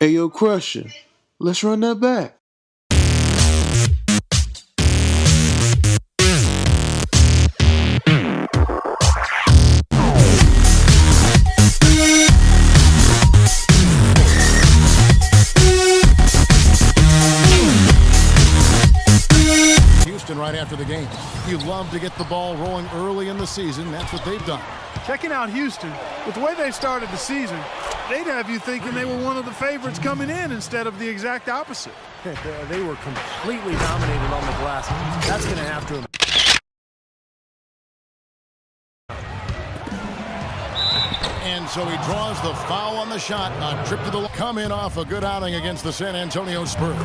Hey, yo, Crusher, let's run that back. Houston right after the game. You love to get the ball rolling early in the season. That's what they've done. Checking out Houston, with the way they started the season, they'd have you thinking they were one of the favorites coming in instead of the exact opposite. They were completely dominated on the glass. That's going to have to. And so he draws the foul on the shot. A trip to the coming off a good outing against the San Antonio Spurs.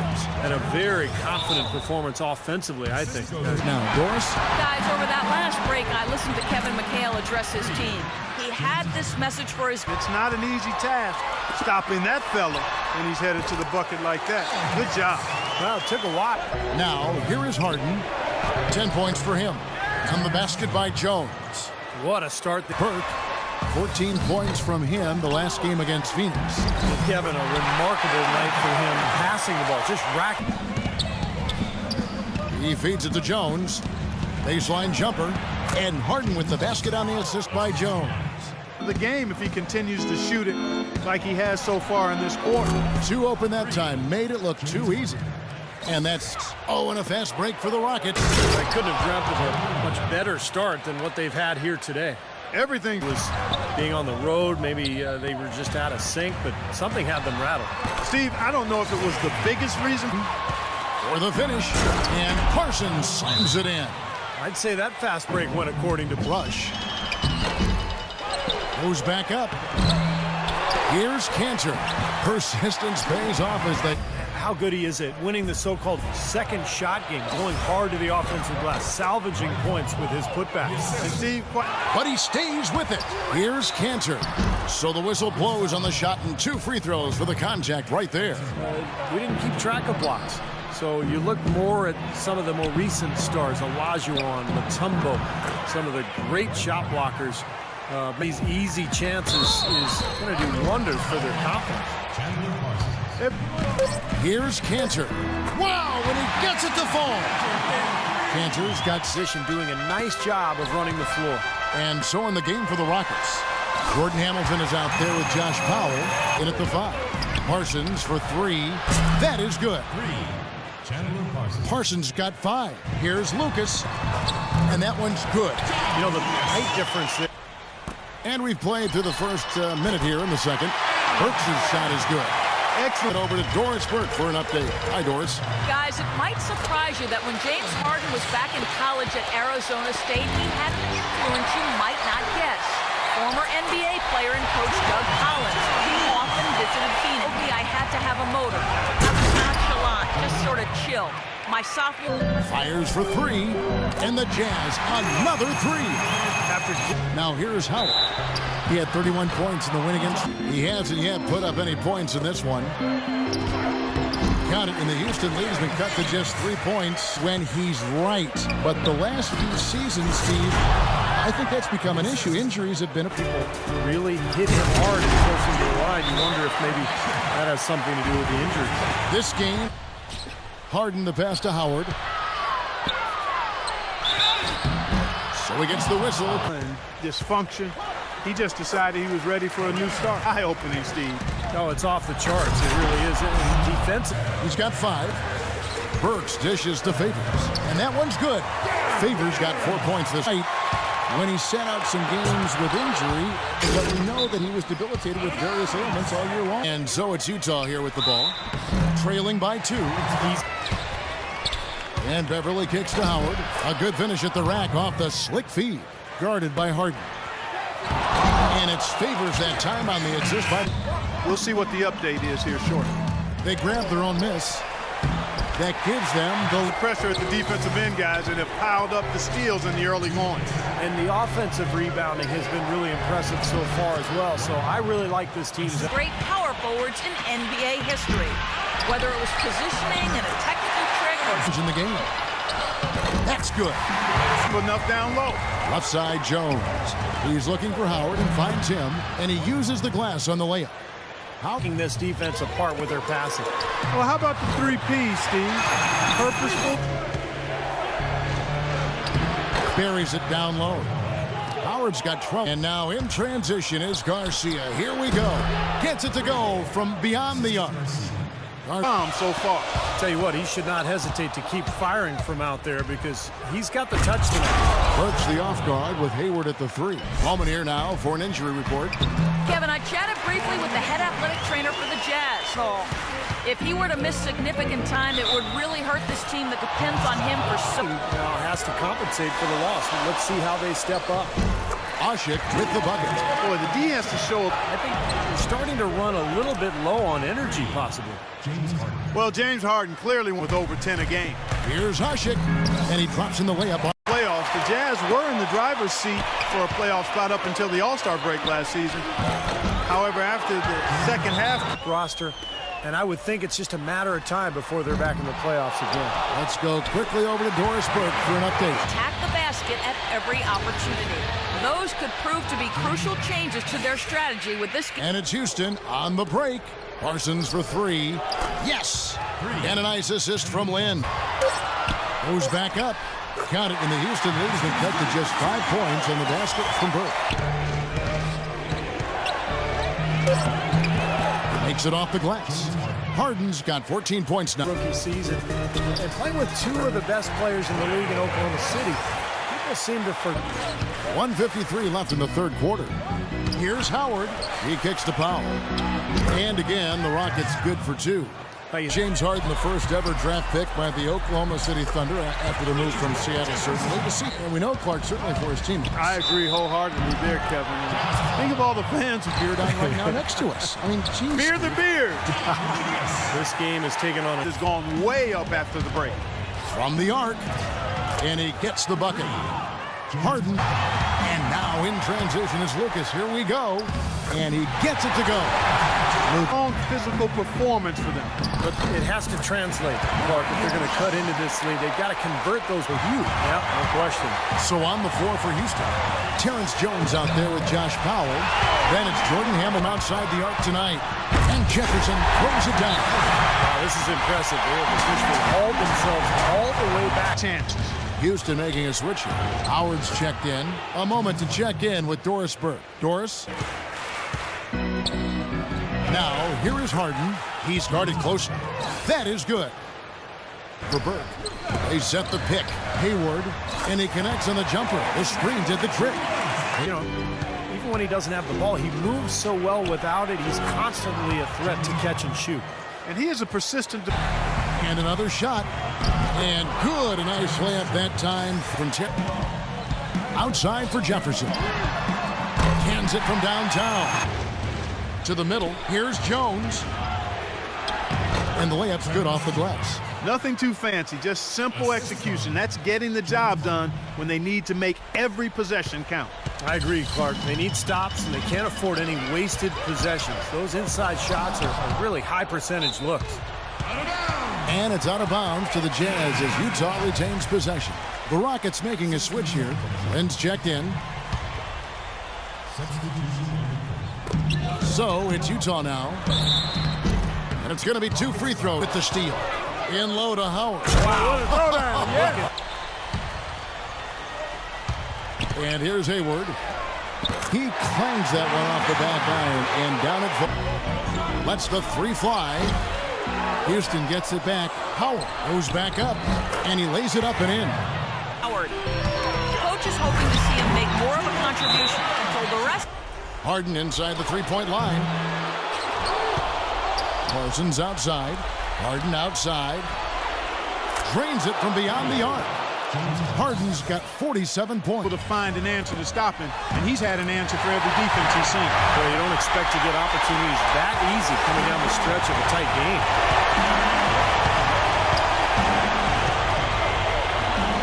And a very confident performance offensively, I think. Now, Doris. Guys, over that last break, I listened to Kevin McHale address his team. He had this message for his... It's not an easy task stopping that fella when he's headed to the bucket like that. Good job. Well, it took a while. Now, here is Harden. 10 points for him. On the basket by Jones. What a start. Burke. 14 points from him the last game against Phoenix. Kevin, a remarkable night for him passing the ball, just racking. He feeds it to Jones. Baseline jumper. And Harden with the basket on the assist by Jones. The game, if he continues to shoot it like he has so far in this quarter. Too open that time. Made it look too easy. And that's, and a fast break for the Rockets. I couldn't have dreamt of a much better start than what they've had here today. Everything was being on the road. Maybe they were just out of sync, but something had them rattled. Steve, I don't know if it was the biggest reason. For the finish, and Parsons slams it in. I'd say that fast break went according to Rush. Goes back up. Here's Cantor. Persistence pays off as they... How good he is at winning the so-called second shot game, going hard to the offensive glass, salvaging points with his putbacks. And Steve, but he stays with it. Here's Cantor. So the whistle blows on the shot and 2 free throws for the contact right there. We didn't keep track of blocks. So you look more at some of the more recent stars, Olajuwon, Mutombo, some of the great shot blockers. These easy chances is going to do wonders for their confidence. Here's Cantor. Wow, when he gets it to fall. Cantor's got position, doing a nice job of running the floor. And so in the game for the Rockets. Jordan Hamilton is out there with Josh Powell in at the 5. Parsons for 3. That is good. Parsons got 5. Here's Lucas. And that one's good. You know, the height difference there. And we've played through the first minute here in the second. Burks' shot is good. Excellent. Over to Doris Burke for an update. Hi, Doris. Guys, it might surprise you that when James Harden was back in college at Arizona State, he had an influence you might not guess. Former NBA player and coach Doug Collins. He often visited Phoenix. I had to have a motor. I was nonchalant, just sort of chill. My sophomore... Fires for 3, and the Jazz another 3. Now here's Howard. He had 31 points in the win against... He hasn't yet put up any points in this one. Got it, and the Houston lead has been cut to just 3 points when he's right. But the last few seasons, Steve, I think that's become an issue. Injuries have been a people. Really hit him hard and forced him to the line. You wonder if maybe that has something to do with the injury. This game, Harden the pass to Howard. So he gets the whistle. And dysfunction. He just decided he was ready for a new start. Eye-opening, Steve. No, it's off the charts. It really is. Defensive. He's got 5. Burks dishes to Favors. And that one's good. Favors got 4 points this night when he sat out some games with injury. But we know that he was debilitated with various ailments all year long. And so it's Utah here with the ball. Trailing by 2. And Beverly kicks to Howard. A good finish at the rack off the slick feed. Guarded by Harden. And it's Favors that time on the assist by... We'll see what the update is here shortly. They grab their own miss. That gives them the pressure at the defensive end, guys, and have piled up the steals in the early going. And the offensive rebounding has been really impressive so far as well. So I really like this team's... Great power forwards in NBA history. Whether it was positioning and a technical trick or... In the game. That's good. Enough down low. Left side, Jones. He's looking for Howard and finds him, and he uses the glass on the layup. Taking this defense apart with their passing. Well, how about the 3 Ps, Steve? Purposeful. Buries it down low. Howard's got trouble. And now in transition is Garcia. Here we go. Gets it to go from beyond the arc. So far. Tell you what, he should not hesitate to keep firing from out there because he's got the touch tonight. Works the off guard with Hayward at the 3. Moment here now for an injury report. Kevin, I chatted briefly with the head athletic trainer for the Jazz. If he were to miss significant time, it would really hurt this team that depends on him for so. Now has to compensate for the loss. Let's see how they step up. Ashik with the bucket. Boy, the D has to show up. I think they're starting to run a little bit low on energy, possibly. Well, James Harden clearly with over 10 a game. Here's Ashik, and he drops in the layup. Playoffs. The Jazz were in the driver's seat for a playoff spot up until the All-Star break last season. However, after the second half roster, and I would think it's just a matter of time before they're back in the playoffs again. Let's go quickly over to Doris Burke for an update. Attack the basket at every opportunity. Those could prove to be crucial changes to their strategy with this. And it's Houston on the break. Parsons for 3. Yes! And a nice assist from Lynn. Goes back up. Count it, and the Houston leads them cut to just 5 points on the basket from Burke. Makes it off the glass. Harden's got 14 points now. Rookie season. And playing with 2 of the best players in the league in Oklahoma City. People seem to forget. 1:53 left in the third quarter. Here's Howard. He kicks to Powell. And again, the Rockets good for 2. James Harden, the first ever draft pick by the Oklahoma City Thunder after the move from Seattle, certainly. And we know Clark certainly for his team. I agree wholeheartedly there, Kevin. Think of all the fans who beard on right now next to us. I mean, geez. Fear the beard. This game is taking on It's gone way up after the break. From the arc, and he gets the bucket. Harden, and now in transition is Lucas. Here we go, and he gets it to go. Long physical performance for them. But it has to translate, Clark. If they're going to cut into this lead, they've got to convert those with you. Yeah, no question. So on the floor for Houston, Terrence Jones out there with Josh Powell. Then it's Jordan Hammond outside the arc tonight. And Jefferson throws it down. Wow, this is impressive. They have officially hauled themselves all the way back. Chances. Houston making a switch here. Howard's checked in. A moment to check in with Doris Burke. Doris? Now, here is Harden. He's guarded closely. That is good. For Burke. They set the pick. Hayward. And he connects on the jumper. The screen did the trick. You know, even when he doesn't have the ball, he moves so well without it. He's constantly a threat to catch and shoot. And he is a persistent... And another shot. And good. A nice layup that time from Tip. Outside for Jefferson. Cans it from downtown. To the middle. Here's Jones. And the layup's good off the glass. Nothing too fancy, just simple execution. That's getting the job done when they need to make every possession count. I agree, Clark. They need stops, and they can't afford any wasted possessions. Those inside shots are really high percentage looks. And it's out of bounds to the Jazz as Utah retains possession. The Rockets making a switch here. Lynn's checked in. So it's Utah now. And it's going to be 2 free throws with the steal. In low to Howard. Wow. Yeah. And here's Hayward. He clangs that one off the back iron and down it. Lets the 3 fly. Houston gets it back. Howard goes back up, and he lays it up and in. Howard. Coach is hoping to see him make more of a contribution until the rest. Harden inside the 3-point line. Parsons outside. Harden outside. Drains it from beyond the arc. Harden's got 47 points. To find an answer to stop him, and he's had an answer for every defense he's seen. Well, you don't expect to get opportunities that easy coming down the stretch of a tight game.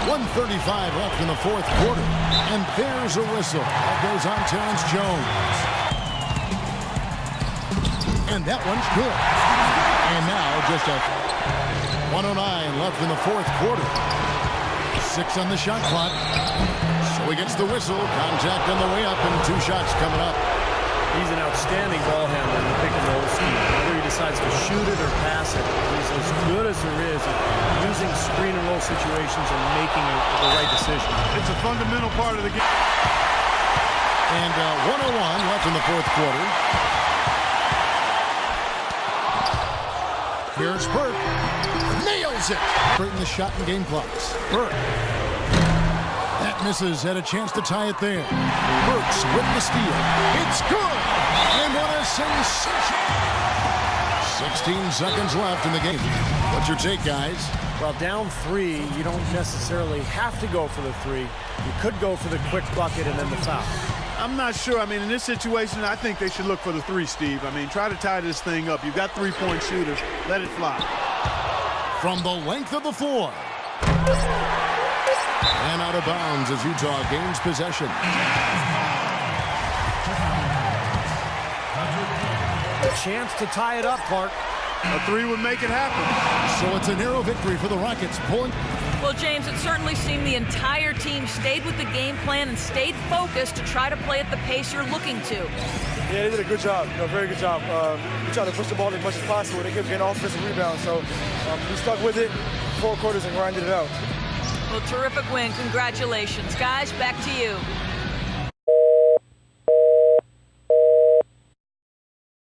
1:35 left in the fourth quarter, and there's a whistle. That goes on Terrence Jones. And that one's good. And now just a 1:09 left in the fourth quarter. 6 on the shot clock. So he gets the whistle. Contact on the way up and 2 shots coming up. He's an outstanding ball handler in the pick and roll scheme. Whether he decides to shoot it or pass it, he's as good as there is at using screen and roll situations and making the right decision. It's a fundamental part of the game. And 1:01 left in the fourth quarter. Here's Burke. Nails it. Straighten the shot and game clocks. Burke. That misses. Had a chance to tie it there. Burks with the steal. It's good. And what a sensation. 16 seconds left in the game. What's your take, guys? Well, down 3, you don't necessarily have to go for the 3. You could go for the quick bucket and then the foul. I'm not sure. I mean, in this situation, I think they should look for the 3, Steve. I mean, try to tie this thing up. You've got 3-point shooters. Let it fly. From the length of the floor. And out of bounds as Utah gains possession. A chance to tie it up, Clark. A 3 would make it happen. So it's a narrow victory for the Rockets. Pulling. Well, James, it certainly seemed the entire team stayed with the game plan and stayed focused to try to play at the pace you're looking to. Yeah, they did a good job, very good job. We tried to push the ball as much as possible. They kept getting offensive rebounds, so we stuck with it 4 quarters and grinded it out. Well, terrific win. Congratulations. Guys, back to you.